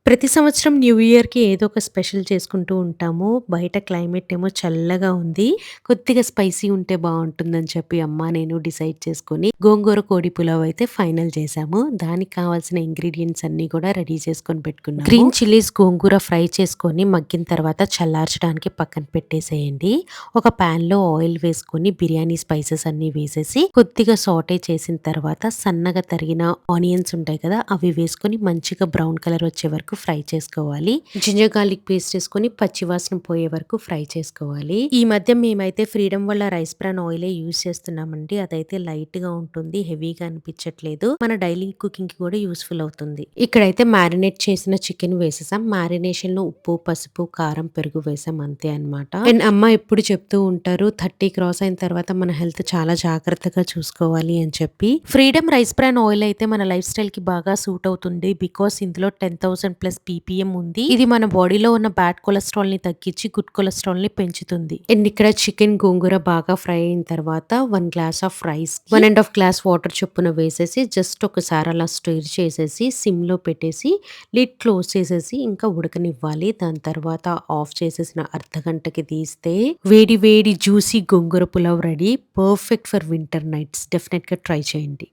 ప్రతి సంవత్సరం న్యూ ఇయర్‌కి ఏదో ఒక స్పెషల్ చేసుకుంటూ ఉంటాము. బయట క్లైమేట్ ఏమో చల్లగా ఉంది. కొద్దిగా స్పైసీ ఉంటే బావుంటుందని చెప్పి అమ్మ, నేను డిసైడ్ చేసుకొని గోంగూర కోడి పులావ్ అయితే ఫైనల్ చేశాము. దానికి కావాల్సిన ఇంగ్రీడియెంట్స్ అన్నీ కూడా రెడీ చేసుకొని పెట్టుకున్నాము. గ్రీన్ చిల్లీస్ గోంగూర ఫ్రై చేసుకొని మగ్గిన తర్వాత చల్లార్చడానికి పక్కన పెట్టేసేయండి. ఒక పాన్‌లో ఆయిల్ వేసుకొని బిర్యానీ స్పైసెస్ అన్నీ వేసేసి కొద్దిగా సాటే చేసిన తర్వాత సన్నగా తరిగిన ఆనియన్స్ ఉంటాయి కదా! అవి వేసుకొని మంచిగా బ్రౌన్ కలర్ వచ్చే వరకు ఫ్రై చేసుకోవాలి. జింజర్ గార్లిక్ పేస్ట్ వేసుకొని పచ్చివాసన పోయే వరకు ఫ్రై చేసుకోవాలి. ఈ మధ్య మేమైతే ఫ్రీడమ్ వల్ల రైస్ బ్రాన్ ఆయిలే యూజ్ చేస్తున్నామండి. అదైతే లైట్ గా ఉంటుంది. హెవీగా అనిపించట్లేదు. మన డైలీ కుకింగ్ కి కూడా యూస్ఫుల్ అవుతుంది. ఇక్కడైతే మ్యారినేట్ చేసిన చికెన్ వేసేసాం. మ్యారినేషన్ లో ఉప్పు, పసుపు, కారం, పెరుగు వేసాం అంతే అన్నమాట. అండ్ అమ్మ ఎప్పుడు చెప్తూ ఉంటారు 30 క్రాస్ అయిన తర్వాత మన హెల్త్ చాలా జాగ్రత్తగా చూసుకోవాలి అని చెప్పి. ఫ్రీడమ్ రైస్ బ్రాన్ ఆయిల్ అయితే మన లైఫ్ స్టైల్ కి బాగా సూట్ అవుతుంది. బికాస్ ఇందులో 10,000 ప్లస్ పీపీఎం ఉంది. ఇది మన బాడీలో ఉన్న బ్యాడ్ కొలెస్ట్రాల్ ని తగ్గించి గుడ్ కొలెస్ట్రాల్ ని పెంచుతుంది. అండ్ ఇక్కడ చికెన్ గోంగూర బాగా ఫ్రై అయిన తర్వాత 1 glass of rice 1.5 glass water చొప్పున వేసేసి జస్ట్ ఒకసారి అలా స్టిర్ చేసేసి సిమ్ లో పెట్టేసి లిడ్ క్లోజ్ చేసేసి ఇంకా ఉడకనివ్వాలి. దాని తర్వాత ఆఫ్ చేసేసిన అర్ధగంటకి తీస్తే వేడి వేడి juicy gongura pulao ready. Perfect for winter nights. Definite గా ట్రై చేయండి.